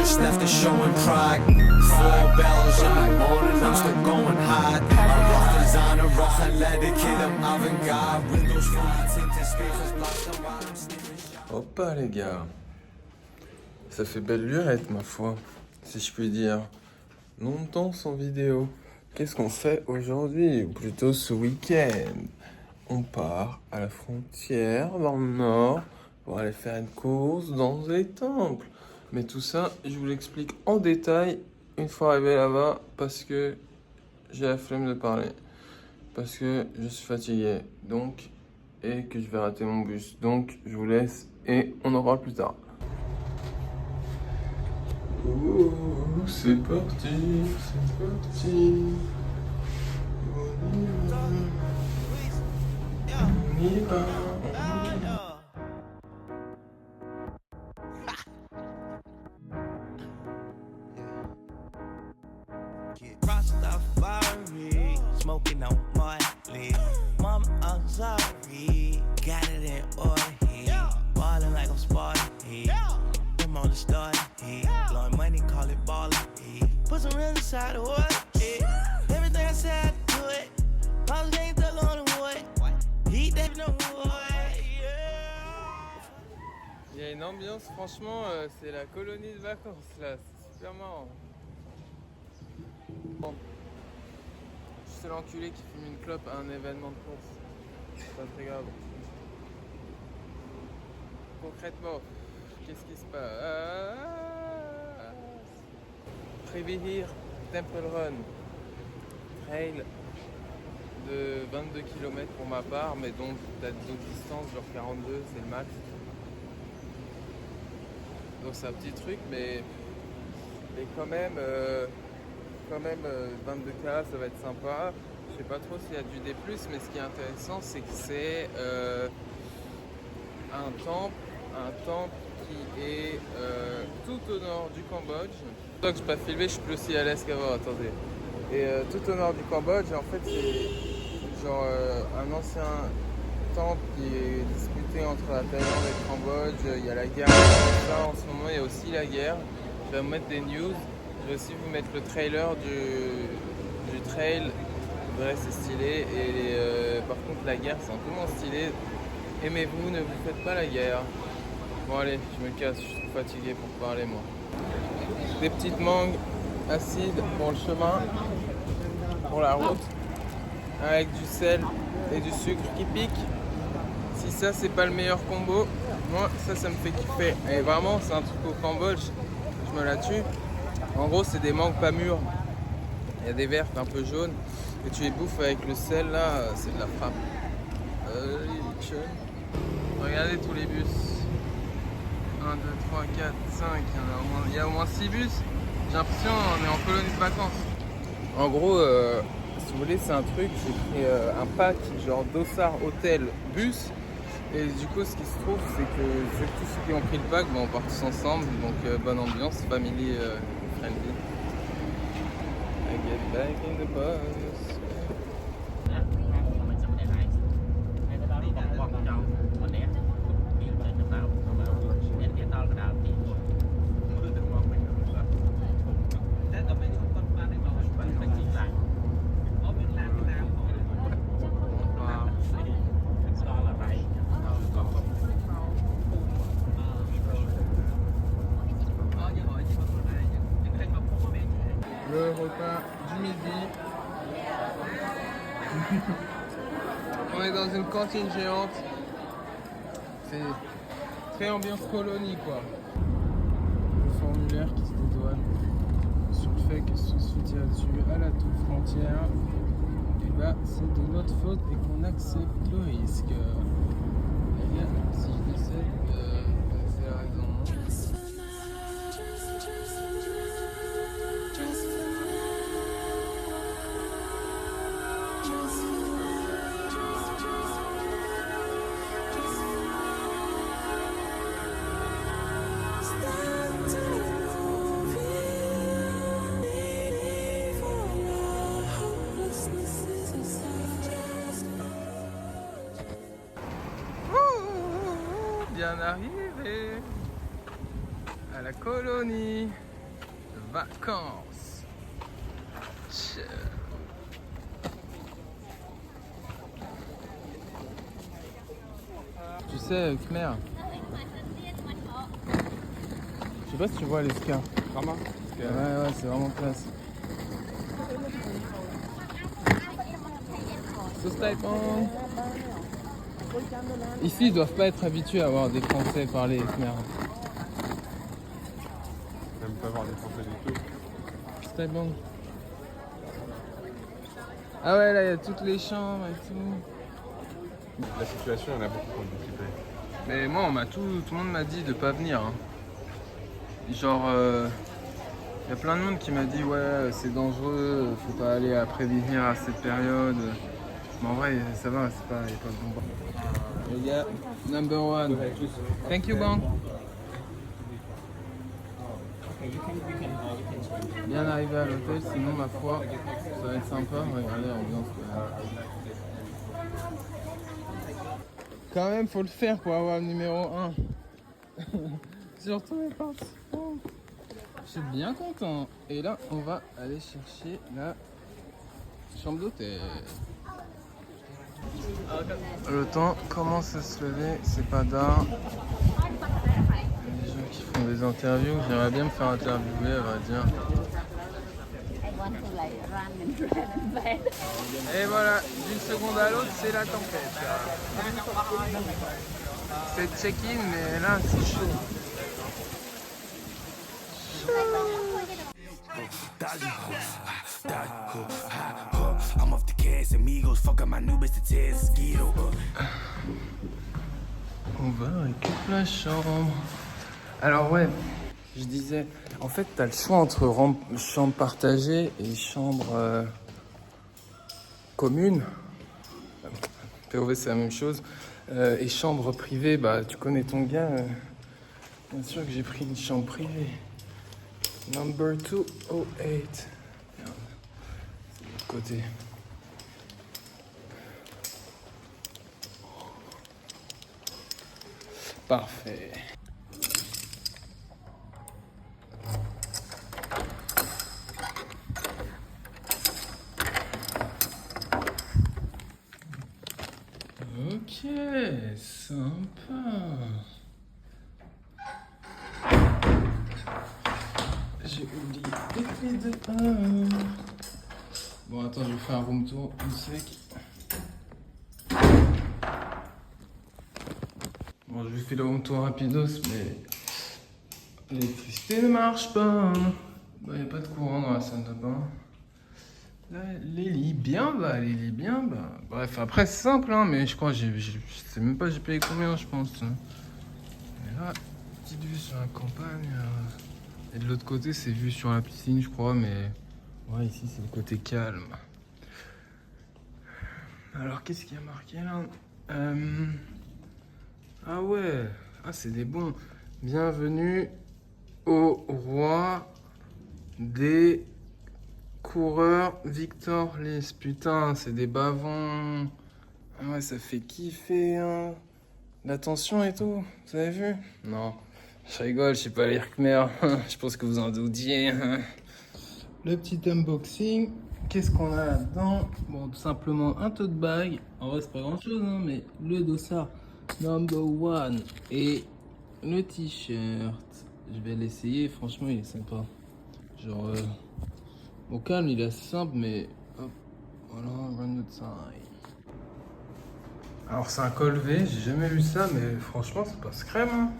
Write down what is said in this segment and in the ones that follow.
bitch left the show in Prague. 4 bells in the morning, I'm still going hard. I rock designer, rock and let it kill them avant-garde. Windows fine, tinted speakers, blast them while I'm sniffing shot. Hoppa les gars, ça fait belle lurette ma foi, si je puis dire. Longtemps sans vidéo. Qu'est-ce qu'on fait aujourd'hui, ou plutôt ce week-end? On part à la frontière dans le nord pour aller faire une course dans les temples. Mais tout ça, je vous l'explique en détail une fois arrivé là-bas parce que j'ai la flemme de parler. Parce que je suis fatigué, donc, et que je vais rater mon bus. Donc, je vous laisse et on en parle plus tard. Oh, c'est parti, c'est parti. On y va. Rastafari, smoking on Marley. Mama, I'm sorry, got it in order here. Ballin' like I'm Sparty. I'm on the start here. Blowing money, call it ballin' here. Put some real inside the wood. Everything I said, I do it. I was getting stuck on the wood. Heat that no wood. Il y a une ambiance, franchement, c'est la colonie de vacances là, c'est super marrant. Bon. Je suis l'enculé qui fume une clope à un événement de course. C'est pas très grave. Concrètement, qu'est-ce qui se passe? Trevihir Temple Run. Trail de 22 km pour ma part, mais donc peut-être d'autres distances, genre 42, c'est le max. Donc c'est un petit truc, mais quand même 22K, ça va être sympa. Je sais pas trop s'il y a du D+, mais ce qui est intéressant, c'est que c'est un temple qui est tout au nord du Cambodge. C'est pour ça que je peux pas filmer, je suis plus aussi à l'aise qu'avant, attendez. Et tout au nord du Cambodge, en fait, c'est genre un ancien temple qui est disputé entre la Thaïlande et le Cambodge. Il y a la guerre, là, en ce moment, il y a aussi la guerre. Je vais vous mettre des news. Je vais aussi vous mettre le trailer du trail. Vrai, c'est stylé. Et par contre, la guerre, c'est un peu moins stylé. Aimez-vous, ne vous faites pas la guerre. Bon, allez, je me casse, je suis trop fatigué pour parler, moi. Des petites mangues acides pour le chemin, pour la route, avec du sel et du sucre qui pique. Si ça, c'est pas le meilleur combo, moi, ça me fait kiffer. Et vraiment, c'est un truc au Cambodge, je me la tue. En gros, c'est des mangues pas mûres. Il y a des vertes un peu jaunes. Et tu les bouffes avec le sel, là, c'est de la frappe. Regardez tous les bus. 1, 2, 3, 4, 5. Il y a au moins 6 bus. J'ai l'impression qu'on est en colonie de vacances. En gros, si vous voulez, c'est un truc, j'ai pris un pack genre Dossard Hôtel Bus. Et du coup, ce qui se trouve, c'est que tous ceux qui ont pris le pack, on part tous ensemble. Donc, bonne ambiance, family friendly. I get back in the bus. Le repas du midi. On est dans une cantine géante. C'est très ambiance colonie quoi. Le formulaire qui se dédouane sur le fait que ce soutien dessus à la toute frontière, et bah c'est de notre faute et qu'on accepte le risque. Et si je décède, c'est la raison. Bien arrivé à la colonie. vacances. Tu sais, Khmer. Je sais pas si tu vois les ska. Vraiment? Ouais, c'est vraiment classe. Ici, ils doivent pas être habitués à avoir des Français parler Khmer. Même pas voir des Français du tout. C'était bon. Ah ouais, là, il y a toutes les chambres et tout. La situation, il y en a beaucoup qui ont dû flipper. Mais moi, tout le monde m'a dit de pas venir. Hein. Genre, il y a plein de monde qui m'a dit ouais, c'est dangereux, faut pas aller après venir à cette période. Mais en vrai, ça va, c'est pas, y a pas de bon. Les gars, number one. Thank you, Bang. Bien arrivé à l'hôtel, sinon ma foi, ça va être sympa. Regardez l'ambiance. Quand même, faut le faire pour avoir le numéro 1. Surtout les participants. Je suis bien content. Et là, on va aller chercher la chambre d'hôtel. Le temps commence à se lever, c'est pas d'art. Il y a des gens qui font des interviews. J'aimerais bien me faire interviewer, à vrai dire. Et voilà, d'une seconde à l'autre, c'est la tempête. C'est check-in, mais là, c'est chaud. I'm off the Casamigos, fuck up my new bitch, the Tezquito. On va récupérer la chambre. Alors ouais, je disais, en fait t'as le choix entre chambre partagée et chambre commune. POV c'est la même chose. Et chambre privée, bah tu connais ton gars. Bien sûr que j'ai pris une chambre privée. Number 208. Merde, c'est de l'autre côté. Parfait. Ok, sympa. J'ai oublié les clés de 1. Bon, attends, je vais faire un room tour une sec. Bon, je vais faire le room tour rapidos, mais l'électricité ne marche pas. Bah, il n'y a pas de courant dans la salle de bain. Là, les lits bien bas, les lits bien bas. Bref, après c'est simple, hein, mais je crois que je sais même pas j'ai payé combien, je pense. Et là, petite vue sur la campagne. Et de l'autre côté, c'est vue sur la piscine, je crois, mais ouais, ici c'est le côté calme. Alors, qu'est-ce qu'il y a marqué là? Ah ouais, ah c'est des bons. Bienvenue au roi des coureurs Victor Lys. Putain, c'est des bavons. Ah ouais, ça fait kiffer, hein. L'attention et tout, vous avez vu? Non, je rigole, je sais pas lire Khmer. Je pense que vous en doutiez. Le petit unboxing. Qu'est-ce qu'on a là-dedans? Bon, tout simplement un tote bag. En vrai, c'est pas grand-chose, hein, mais le dossard number 1 et le t-shirt. Je vais l'essayer, franchement, il est sympa. Genre, au calme, il est simple, mais hop, voilà, run the side. Alors, c'est un col V, j'ai jamais vu ça, mais franchement, ça passe crème. Hein.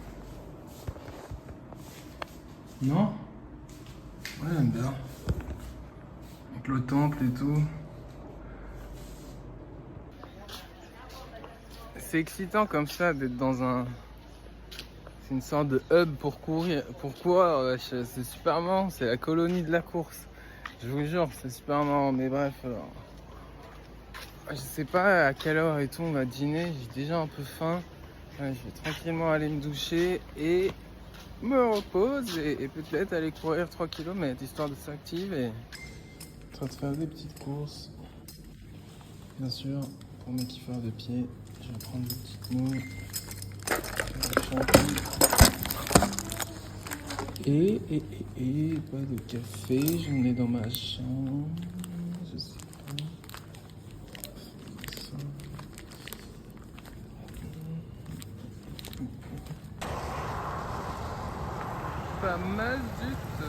Non? Ouais, j'aime bien. Avec le temple et tout. C'est excitant comme ça d'être dans un... C'est une sorte de hub pour courir. C'est super marrant, c'est la colonie de la course. Je vous jure, c'est super marrant, mais bref. Alors... Je sais pas à quelle heure et tout on va dîner, j'ai déjà un peu faim. Ouais, je vais tranquillement aller me doucher et me reposer et peut-être aller courir 3 km histoire de s'activer. En train de faire des petites courses. Bien sûr, pour mes kiffeurs de pied, je vais prendre des petites nouilles, des champignons Pas de café, j'en ai dans ma chambre. Je sais pas. Ça. Pas mal du tout.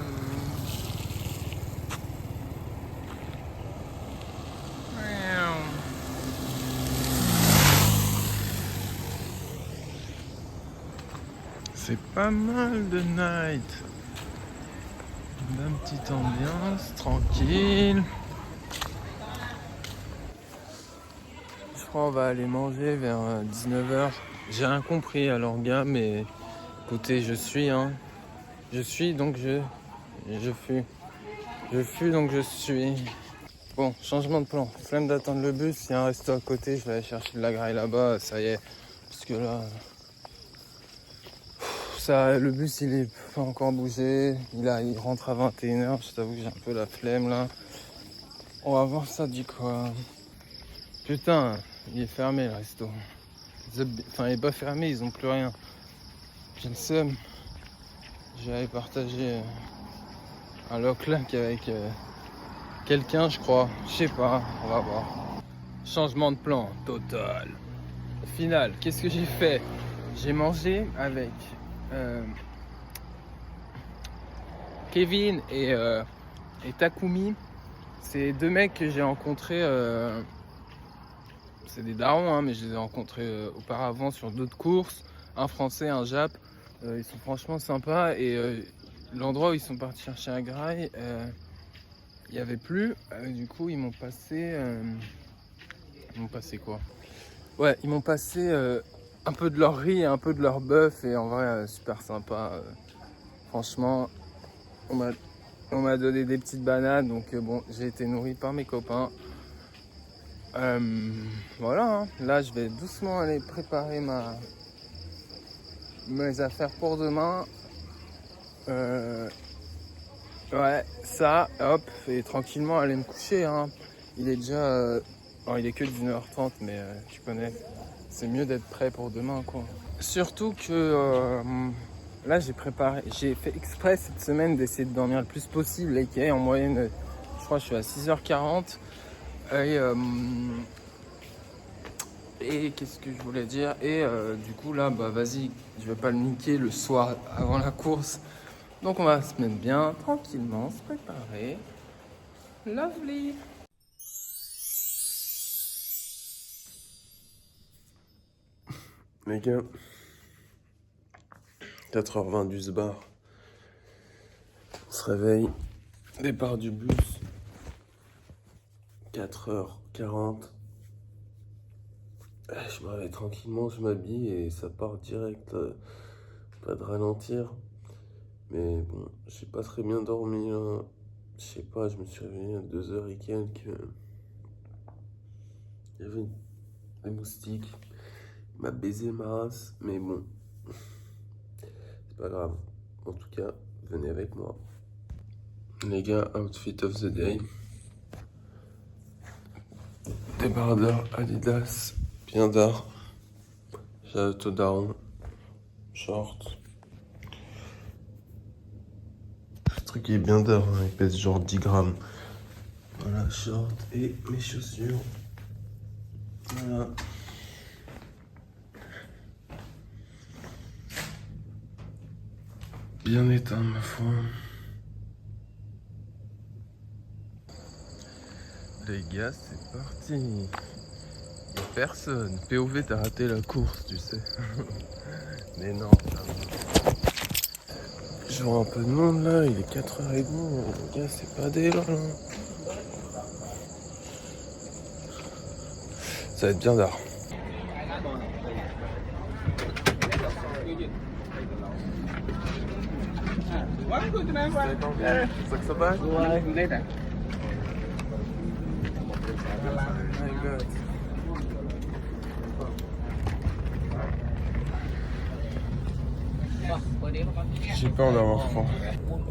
C'est pas mal de night. Une petite ambiance, tranquille. Je crois qu'on va aller manger vers 19h. J'ai rien compris à leur gars, mais écoutez, je suis donc je fuis. Je fuis donc je suis. Bon, changement de plan. Flemme d'attendre le bus, il y a un resto à côté, je vais aller chercher de la graille là-bas, ça y est. Parce que là... le bus il est pas encore bougé, il rentre à 21h, je t'avoue que j'ai un peu la flemme là. On va voir ça dit quoi. Putain, il est fermé le resto. Enfin il est pas fermé, ils ont plus rien. J'ai le seum. Je vais aller partager un lock-lac avec quelqu'un je crois. Je sais pas, on va voir. Changement de plan total. Au final, qu'est-ce que j'ai fait? J'ai mangé avec Kevin et Takumi. C'est deux mecs que j'ai rencontrés. C'est des darons, hein, mais je les ai rencontrés auparavant sur d'autres courses. Un français, un jap. Ils sont franchement sympas. Et l'endroit où ils sont partis chercher un graille, il n'y avait plus. Du coup, ils m'ont passé. Ils m'ont passé quoi? Ouais, ils m'ont passé un peu de leur riz et un peu de leur bœuf. Et en vrai, super sympa. Franchement, on m'a donné des petites bananes. Donc bon, j'ai été nourri par mes copains. Voilà, hein. Là je vais doucement aller préparer mes affaires pour demain. Ouais, ça, hop, et tranquillement aller me coucher, hein. Il est déjà... il est que 19h30, mais tu connais, c'est mieux d'être prêt pour demain, quoi. Surtout que là j'ai fait exprès cette semaine d'essayer de dormir le plus possible, aka en moyenne, je crois que je suis à 6h40. Et qu'est-ce que je voulais dire? Et du coup là, bah vas-y, je vais pas le niquer le soir avant la course. Donc on va se mettre bien, tranquillement, se préparer. Lovely. Les gars, 4h20 du bar. On se réveille. Départ du bus. 4h40. Je me réveille tranquillement, je m'habille et ça part direct. Pas de ralentir. Mais bon, j'ai pas très bien dormi là. Je sais pas, je me suis réveillé à 2h et quelques. Il y avait des moustiques. Il m'a baisé ma race, mais bon. C'est pas grave. En tout cas, venez avec moi. Les gars, outfit of the day. Débardeur Adidas, bien d'art. J'ai daron. Short. Ce truc est bien d'art, hein. Il pèse genre 10 grammes. Voilà, short et mes chaussures. Voilà. Bien éteint, ma foi. Les gars, c'est parti. Y'a personne. POV, t'as raté la course, tu sais. Mais non. Je vois un peu de monde là, il est 4h30. Les gars, c'est pas des là. Ça va être bien d'art. J'ai peur d'avoir froid.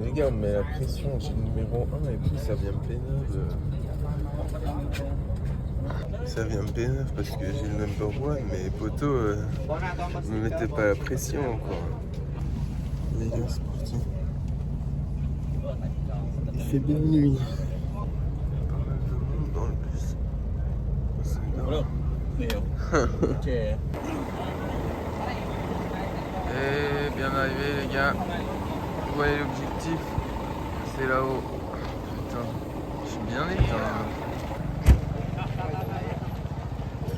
Les gars, on met la pression, j'ai le numéro 1 et puis ça vient me P9. Ça vient me P9 parce que j'ai le number 1, mais poteau, me mettez pas la pression encore. Les gars, c'est parti. fait bien nuit. Il y a pas mal de monde dans le bus. C'est énorme. Et bien arrivé les gars. Vous voyez l'objectif? C'est là-haut. Putain, je suis bien éteint.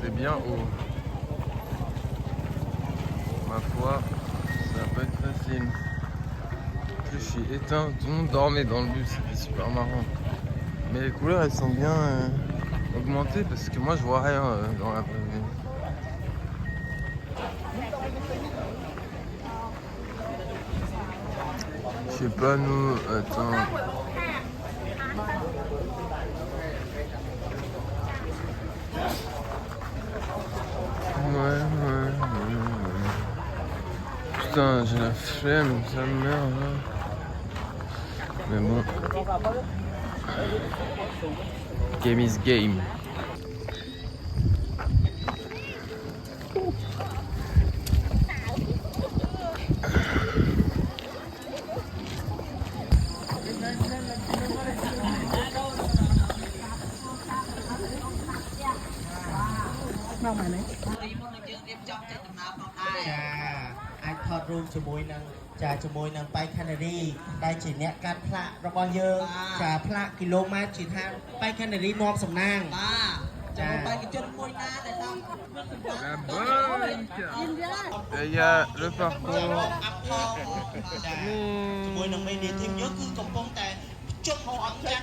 C'est bien haut. Ma foi, ça va pas être facile. Je suis éteint, tout le monde dormait dans le bus, c'était super marrant. Mais les couleurs elles sont bien augmentées parce que moi je vois rien dans la vraie vie. Je sais pas nous, attends. Ouais. Putain, j'ai la flemme, ça me merde. Mais bon. Game is game.អាចថតរូបជាមួយនឹងជាមួយនឹងបៃខាណារីដែលជាអ្នកកាត់ផ្លាករបស់យើងផ្លាកគីឡូម៉ែត្រជាថាបៃខាណារីនាំសំណាងចាបេក្ខជនមួយណាដែលតាម La bonne. Et il y a le parcours. ជាមួយនឹងមេឌៀធីមយើងគឺកំពុងតែជុំមកអង្គការ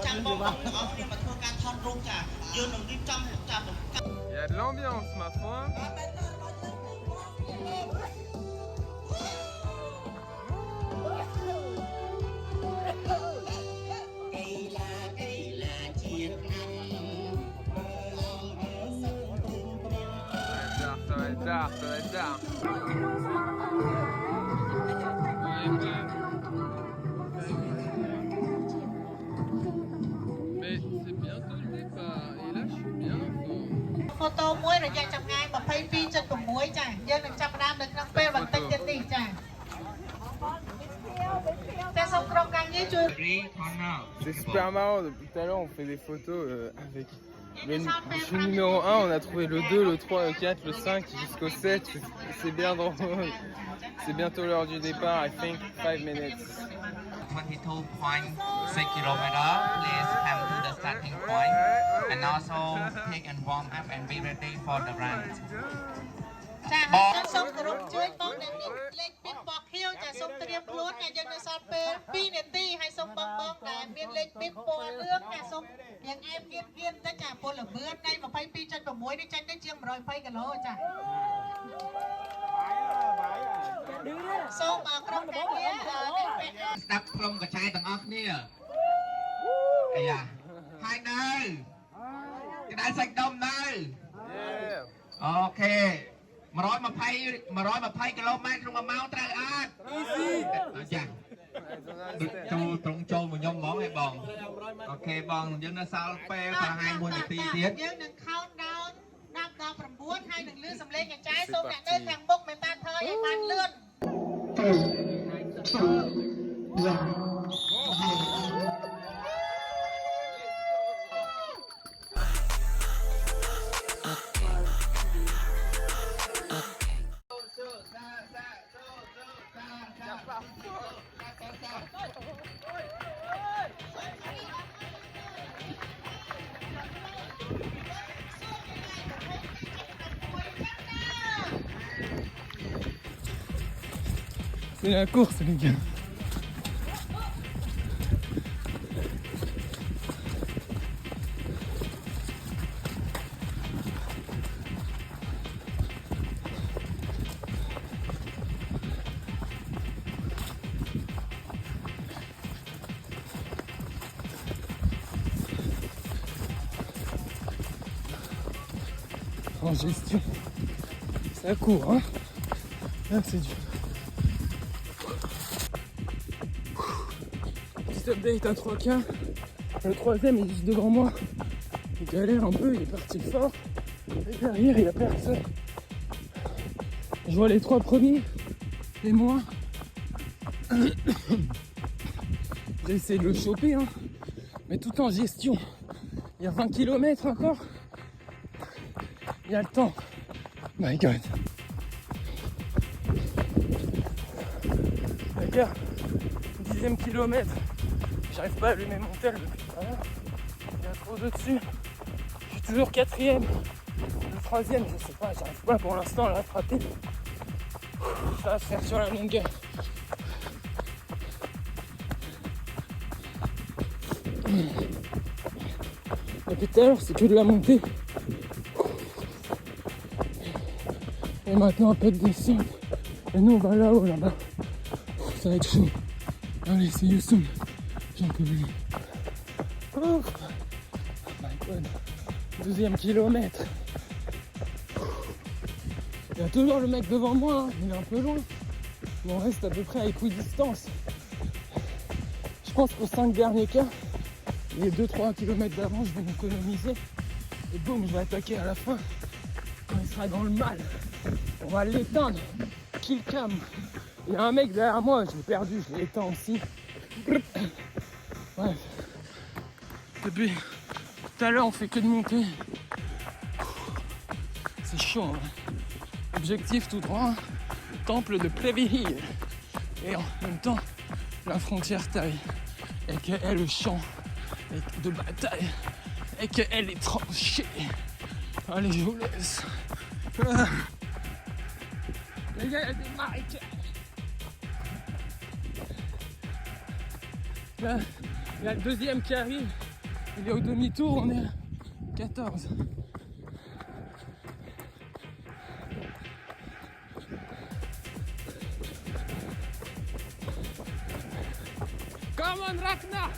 ចាំបងប្អូនទាំងអស់គ្នាមកធ្វើការថតរូបចាយើងនឹងរៀបចំតាម Il y a de l'ambiance ma foi. Ça va être tard, ça va être tard. Mais c'est bientôt le départ et là je suis bien en forme. ម៉ូតូមួយរយៈចម្ងាយ 22.6 ចាយើងនឹងចាប់ផ្ដើមនៅក្នុងពេលបន្តិចទៀតនេះចាតែសូមក្រុមការងារជួយ C'est super marrant, depuis tout à l'heure on fait des photos avec le numéro 1, on a trouvé le 2, le 3, le 4, le 5 jusqu'au 7, c'est bien drôle. C'est bientôt l'heure du départ, I think 5 minutes. 22.6 kilometers. Please come to the starting point and also take and warm up and be ready for the run. ចាខ្ញុំសូមគោរពជួយបងដែលមានលេខពីបបខៀវចាសូមត្រៀមខ្លួនតែយើងនៅសល់ពេល2នាទីហើយសូមបងដែលមានលេខពីពណ៌លឿងចាសូមយ៉ាងអែមគៀនទៅចាពលលឿននៃ 22.6 នេះចាញ់ទៅជាង 120 គីឡូចាសូមក្រុមការងារ ស្ដាប់ក្រុមកញ្ឆាយទាំងអស់គ្នាអាយ៉ាហើយនៅក្តៅសាច់ដុំនៅអូខេ 120 គីឡូម៉ែត្រក្នុង1ម៉ោងត្រូវអត់ចាចូលត្រង់ចូលមកខ្ញុំហ្មងឯងបងអូខេបងយើងនៅសល់ពេលប្រហែល1នាទីទៀតយើងនឹង count down 10 ដល់ 9 ហើយនឹងលឺសំឡេងកញ្ឆាយសូមអ្នកនៅខាងមុខមេត្តាថយឲ្យបានលឿន C'est la course les gars. En gestion, ça court hein. Là c'est dur. Petit update à 3K. Le troisième est juste devant moi. Il galère un peu, il est parti fort. Et derrière il y a personne. Je vois les 3 premiers et moi. vais essayer de le choper, hein. Mais tout en gestion. Il y a 20 km encore. Il y a le temps. My God. Les gars, 10e kilomètre. J'arrive pas à allumer mon tel depuis tout à l'heure. Il y a trop de dessus. Je suis toujours 4e. Le 3e, je sais pas, j'arrive pas pour l'instant à le rattraper. Ça va se faire sur la longueur. Depuis tout à l'heure, c'est que de la montée. Et maintenant, un peu de descente. Et nous, on va là-haut, là-bas. Ça va être chaud. Allez, see you soon. J'en peux plus. Oh my God. 12e kilomètre. Il y a toujours le mec devant moi, hein. Il est un peu loin. Mais on reste à peu près à équidistance. Je pense qu'aux 5 derniers cas, les 2-3 km d'avant, je vais m'économiser. Et boum, je vais attaquer à la fin. Quand il sera dans le mal, on va l'éteindre. Kill cam. Il y a un mec derrière moi, je l'ai perdu, je l'ai éteint aussi. Bref. Depuis tout à l'heure, on fait que de monter. C'est chaud, hein. Objectif tout droit, temple de Prévihil. Et en même temps, la frontière taille. Et qu'elle le champ de bataille. Et qu'elle est tranchée. Allez, je vous laisse. Les gars, il y a des marécages. Là, il y a le deuxième qui arrive. Il est au demi-tour, on est à 14. Come on, Ragnar!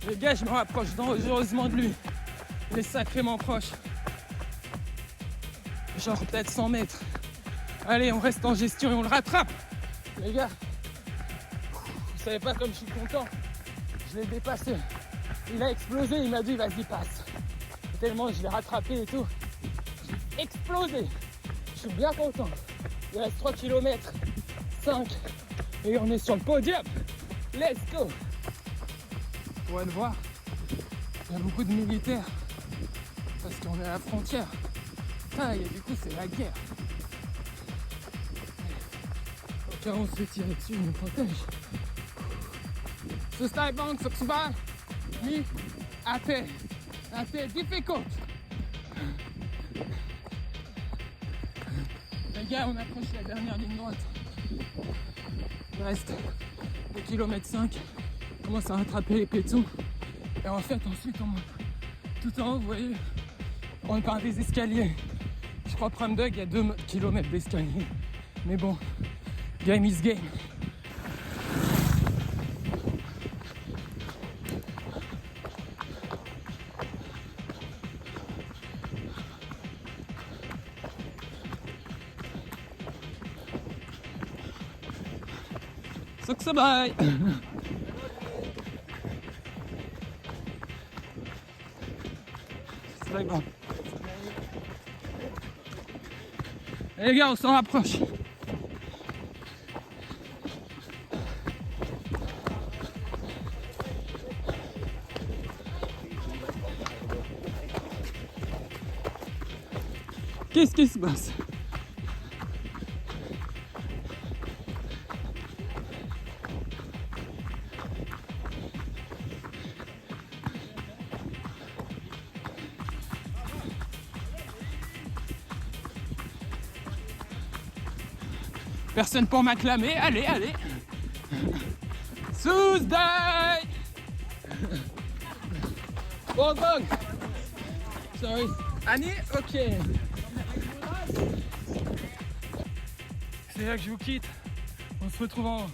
Les gars, je me rapproche dangereusement de lui. Il est sacrément proche. Genre peut-être 100 mètres. Allez, on reste en gestion et on le rattrape. Les gars, vous savez pas comme je suis content. Je l'ai dépassé. Il a explosé, il m'a dit vas-y passe. Tellement je l'ai rattrapé et tout. J'ai explosé. Je suis bien content. Il reste 3 km, 5. Et on est sur le podium. Let's go. Vous pourrez le voir. Il y a beaucoup de militaires. Parce qu'on est à la frontière. Ah, et du coup c'est la guerre. Au cas où on se fait tirer dessus, il nous protège. Ce style bank, ce suba, mi, assez difficile. Les gars, on approche la dernière ligne droite. Il reste 2 km 5. On commence à rattraper les pétons. Et en fait, ensuite, on monte tout en haut, vous voyez, on part des escaliers. Je crois Pramdug, il y a 2 km d'escalier. Mais bon, game is game. Bye. Les gars, on s'en rapproche. Qu'est-ce qui se passe? Personne pour m'acclamer, allez, allez. Tuesday. Oh, dog. Sorry. Annie, ok. C'est là que je vous quitte. On se retrouve en haut.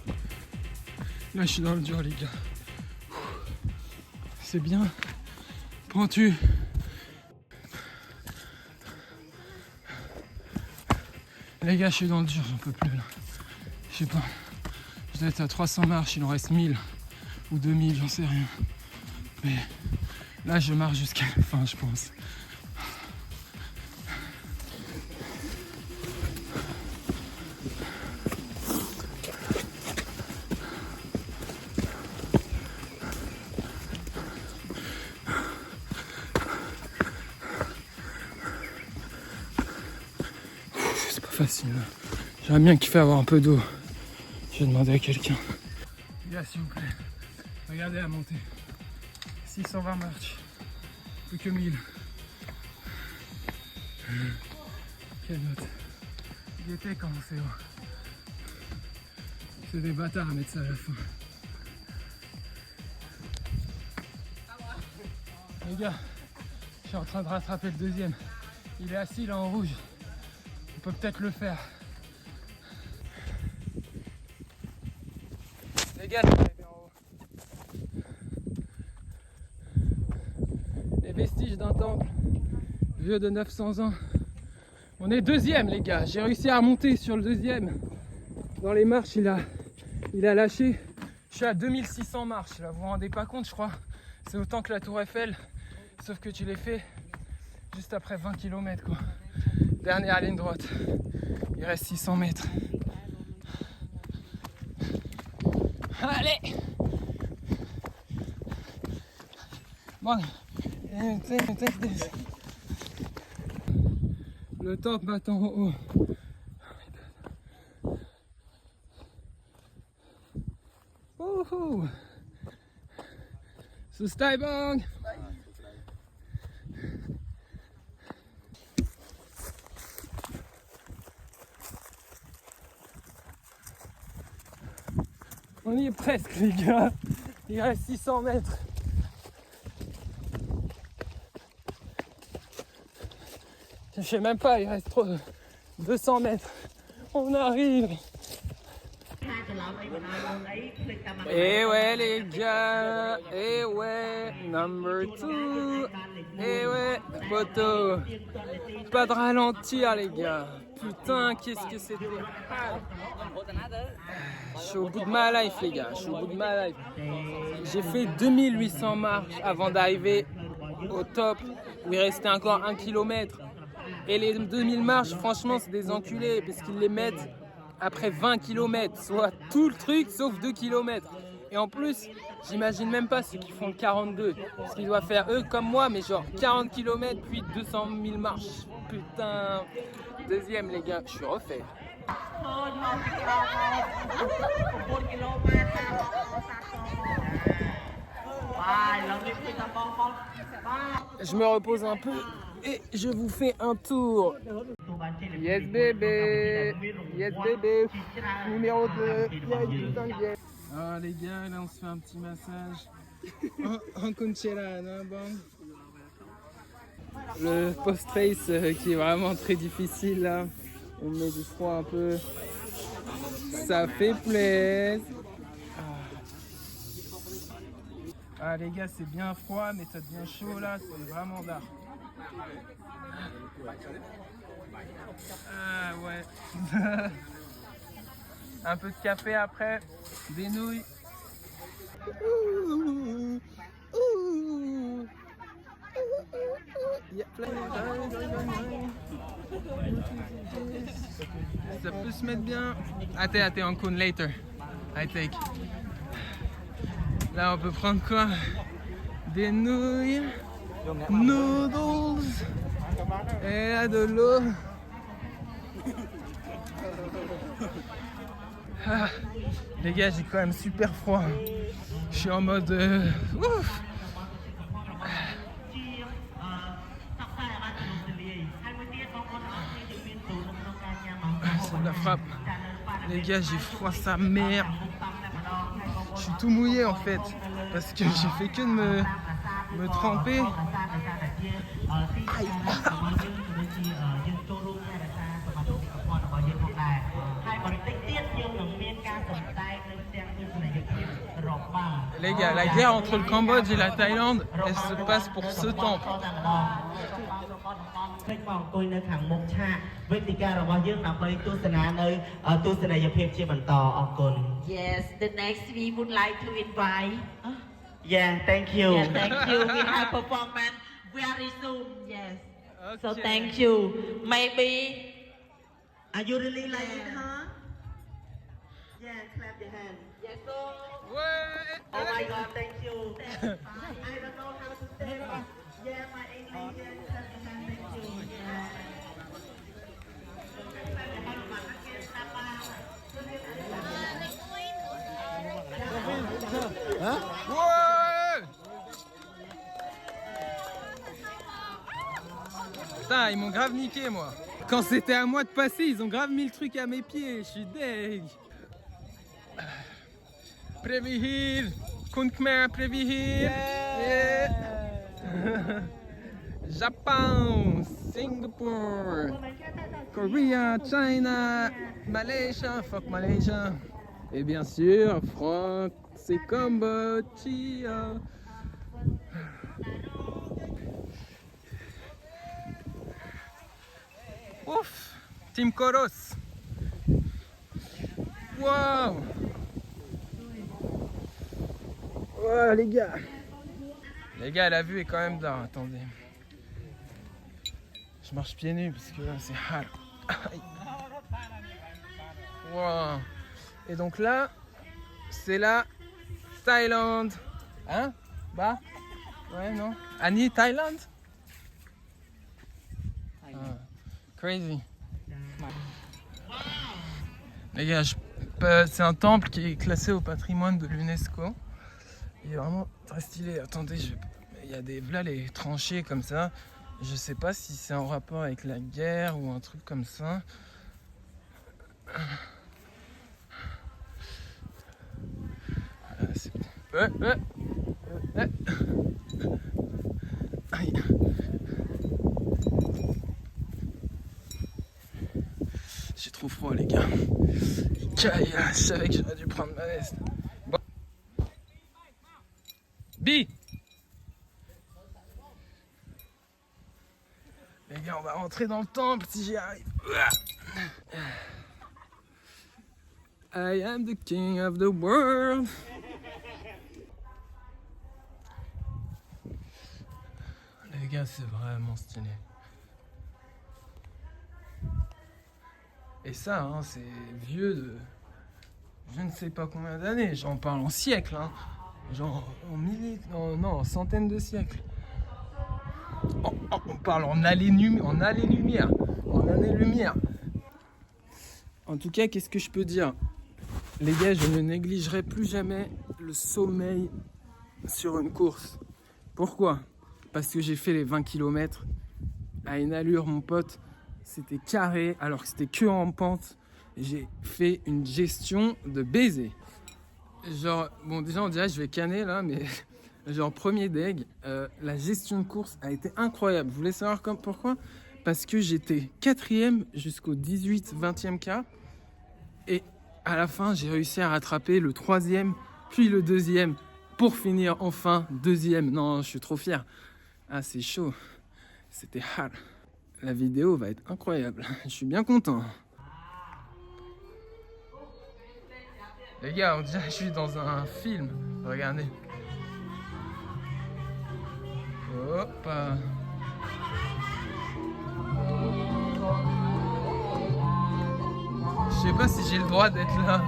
Là, je suis dans le dur, les gars. C'est bien pentu. Les gars, je suis dans le dur, j'en peux plus là. Je sais pas. Je dois être à 300 marches, il en reste 1000 ou 2000, j'en sais rien. Mais là, je marche jusqu'à la fin, je pense. facile. J'aimerais bien kiffer avoir un peu d'eau. Je vais demander à quelqu'un. Les gars, s'il vous plaît, regardez la montée. 620 marches. Plus que 1000. Quelle note. Il était quand c'est haut. C'est des bâtards à mettre ça à la fin. Les gars, je suis en train de rattraper le deuxième. Il est assis là en rouge. On peut peut-être le faire. Les gars, c'est arrivé en haut. Les vestiges d'un temple vieux de 900 ans. On est deuxième, les gars. J'ai réussi à remonter sur le deuxième. Dans les marches, il a lâché. Je suis à 2600 marches. Là, vous vous rendez pas compte, je crois. C'est autant que la Tour Eiffel. Sauf que tu l'as fait juste après 20 km, quoi. Dernière ligne droite. Il reste 600 mètres. Allez! Bon. Le temple m'attend en haut. Wouhou! Sustaibang! On y est presque, les gars. Il reste 600 mètres. Je sais même pas, il reste 200 mètres. On arrive. Eh ouais les gars, eh ouais, number 2, eh ouais, poteau. Pas de ralentir les gars. Putain, qu'est-ce que c'était. Je suis au bout de ma life les gars, je suis au bout de ma life. J'ai fait 2800 marches avant d'arriver au top où il restait encore 1 km. Et les 2000 marches, franchement, c'est des enculés parce qu'ils les mettent après 20 km, soit tout le truc sauf 2 km. Et en plus, j'imagine même pas ceux qui font le 42, parce qu'ils doivent faire eux comme moi, mais genre 40 km puis 200 000 marches. Putain, deuxième les gars, je suis refait. Je me repose un peu et je vous fais un tour. Yes bébé, yes bébé, numéro 2, yes. Ah les gars, là on se fait un petit massage. En Conchela, non bon. Le post-race qui est vraiment très difficile là. On met du froid un peu. Ça fait plaisir. Ah les gars, c'est bien froid mais ça devient chaud là, c'est vraiment d'art. Ah ouais. Un peu de café après, des nouilles. Ça peut se mettre bien. Attends, on compte later. I take. Là, on peut prendre quoi? Des nouilles, noodles, et là, de l'eau. Ah, les gars, j'ai quand même super froid. Je suis en mode ouf. Ça me la frappe. Les gars, j'ai froid sa mère. Je suis tout mouillé en fait parce que j'ai fait que de me tremper. Aïe. Les gars, la guerre entre le Cambodge et la Thaïlande, elle se passe pour ce temple. Yes, the next we would like to invite. Yeah, thank you. Yeah, thank you. We have performance very soon. Yes. Okay. So thank you. Maybe. Are you really like it, huh? Yeah, clap your hands. Yes, so. Oh my God, thank you. I don't know how to say it, but yeah, my English, yeah, clap your hands, thank you. Yeah. Putain, ils m'ont grave niqué, moi. Quand c'était à moi de passer, ils ont grave mis le truc à mes pieds. Je suis deg. Previhil, Kunkmer Previhil. Yeah. Japon, Singapour, Korea, China, Malaysia, fuck Malaysia. Et bien sûr, France et Cambodge. Ouf, Team Koros. Wow. Wow, les gars. Les gars, la vue est quand même d'art. Attendez. Je marche pieds nus parce que là, c'est hard. Wow. Et donc là, c'est la Thaïlande. Hein? Bah? Ouais, non? Annie, Thaïlande? Ah, crazy. Les gars, c'est un temple qui est classé au patrimoine de l'UNESCO. Il est vraiment très stylé. Attendez, il y a là les tranchées comme ça. Je sais pas si c'est en rapport avec la guerre ou un truc comme ça. Aïe. J'ai trop froid, les gars. Je savais que j'aurais dû prendre ma veste. Bon. B. Les gars, on va rentrer dans le temple si j'y arrive. I am the king of the world. Les gars, c'est vraiment stylé. Et ça, hein, c'est vieux de je ne sais pas combien d'années. J'en parle en siècles, hein. Genre en milliers, en centaines de siècles. On parle en années-lumière. En tout cas, qu'est-ce que je peux dire? Les gars, je ne négligerai plus jamais le sommeil sur une course. Pourquoi? Parce que j'ai fait les 20 km à une allure, mon pote, c'était carré, alors que c'était que en pente. J'ai fait une gestion de baiser. Genre, bon, déjà, on dirait que je vais canner là, mais genre, premier deg, la gestion de course a été incroyable. Vous voulez savoir pourquoi? Parce que j'étais 4e jusqu'au 18-20e K. Et à la fin, j'ai réussi à rattraper le 3e, puis le 2e, pour finir enfin 2e. Non, je suis trop fier. Ah, c'est chaud. C'était hard. La vidéo va être incroyable. Je suis bien content. Les gars, on dirait que je suis dans un film. Regardez. Hop. Je sais pas si j'ai le droit d'être là.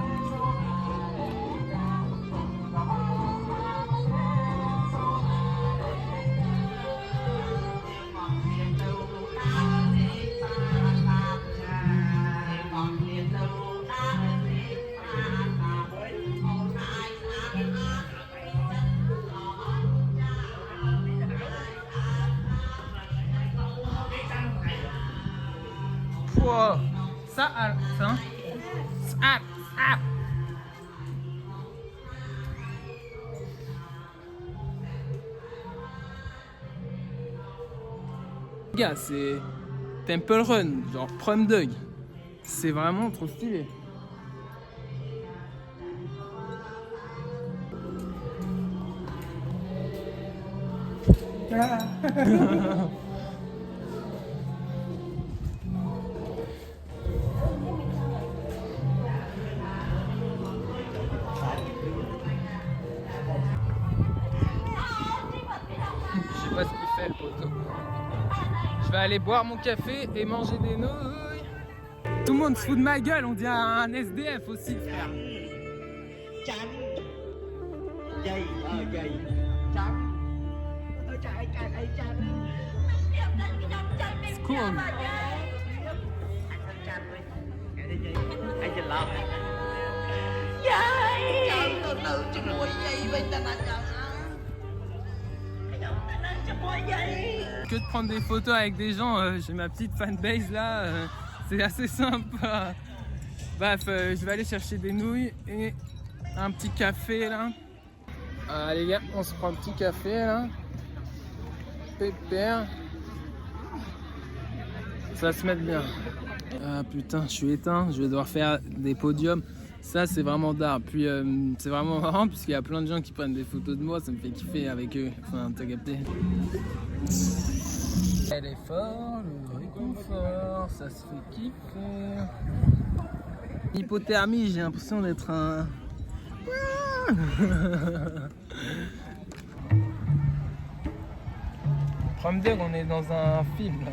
Wow. Ça. Les gars, c'est Temple Run, genre Prom Dog. C'est vraiment trop stylé. Je sais pas ce qu'il fait le poteau. Je vais aller boire mon café et manger des nouilles. Tout le monde se fout de ma gueule, on dirait un SDF aussi, frère. C'est cool. Anh Trần Long. Dây. Trời từ cho mùi dây bên ta mà trời. Anh đâu ta nói cho mùi dây. Que de prendre des photos avec des gens, j'ai ma petite fanbase là, c'est assez simple. Bref, je vais aller chercher des nouilles et un petit café là. Les gars, on se prend un petit café là. Pépère. Ça va se mettre bien. Ah putain, je suis éteint, je vais devoir faire des podiums. Ça c'est vraiment d'art. Puis c'est vraiment marrant puisqu'il y a plein de gens qui prennent des photos de moi, ça me fait kiffer avec eux. Enfin, t'as capté. Elle est fort, le réconfort, ça se fait kiffer. Hypothermie, j'ai l'impression d'être un... On va me dire qu'on est dans un film là.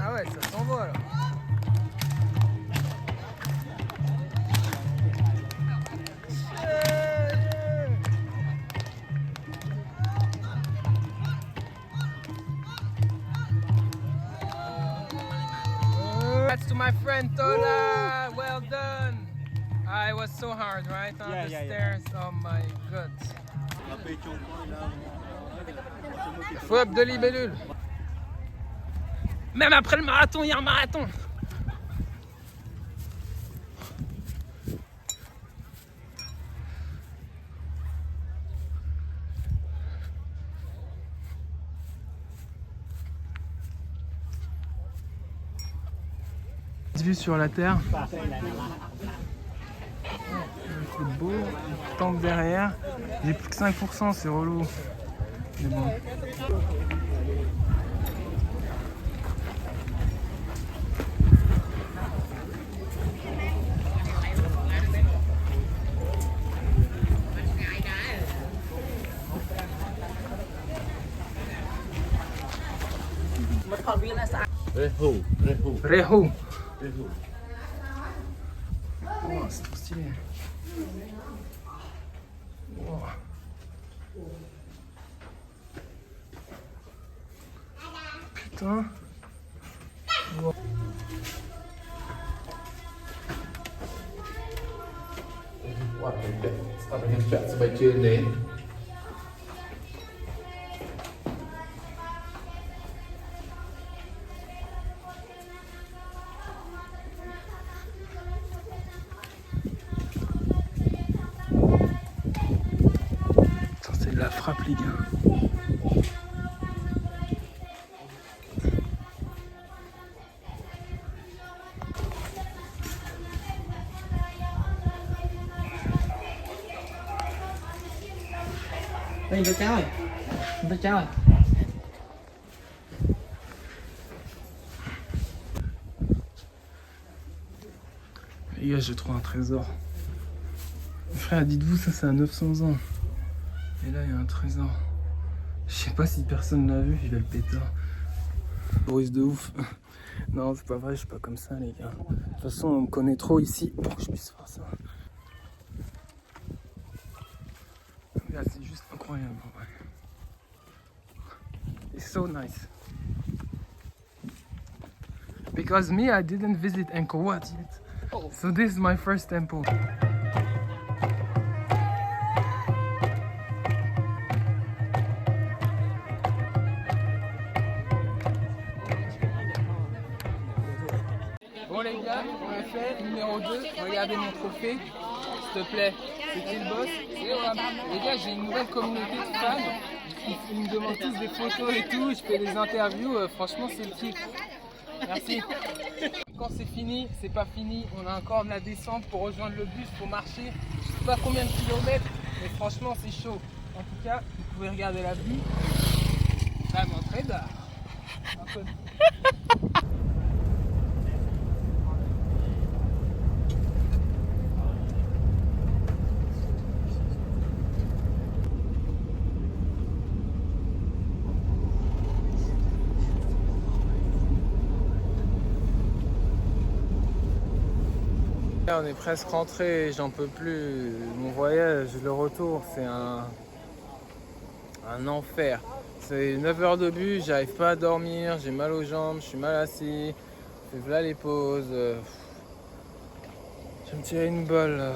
Ah ouais, ça s'envoie là. Congrats to my friend Tola, well done. It was so hard, right? On the stairs, oh my god. Faut up de libellule. Même après le marathon, il y a un marathon. Vue sur la terre. C'est beau. Tente derrière. J'ai plus que 5%, c'est relou. Mais bon. Rehu. Oh, c'est trop stylé. Wow. Putain. Wow. C'est de la frappe les gars. Đây, cháu ơi. Cháu ơi. Les gars, j'ai trouvé un trésor. Frère, dites-vous, ça c'est à 900 ans. Et là, il y a un trésor. Je sais pas si personne l'a vu, je vais le péter. Bruise de ouf. Non, c'est pas vrai, je suis pas comme ça, les gars. De toute façon, on me connaît trop ici pour que je puisse faire ça. Regarde, c'est juste incroyable. Ouais. It's so nice. Because me, I didn't visit Angkor Wat yet. So this is my first temple. Bon les gars, on l'a fait, numéro 2, regardez mon trophée, s'il te plaît, c'est qui le boss? C'est Oram. Les gars, j'ai une nouvelle communauté de fans, ils me demandent tous des photos et tout, je fais des interviews, franchement c'est le kiff. Merci. Quand c'est fini, c'est pas fini, on a encore de la descente pour rejoindre le bus, pour marcher, je sais pas combien de kilomètres, mais franchement c'est chaud. En tout cas, vous pouvez regarder la vue, vraiment très d'art. Un peu. On est presque rentré, j'en peux plus. Mon voyage, le retour, c'est un enfer. C'est 9 heures de bus, j'arrive pas à dormir, j'ai mal aux jambes, je suis mal assis. Fais là les pauses. Je vais me tirer une balle là.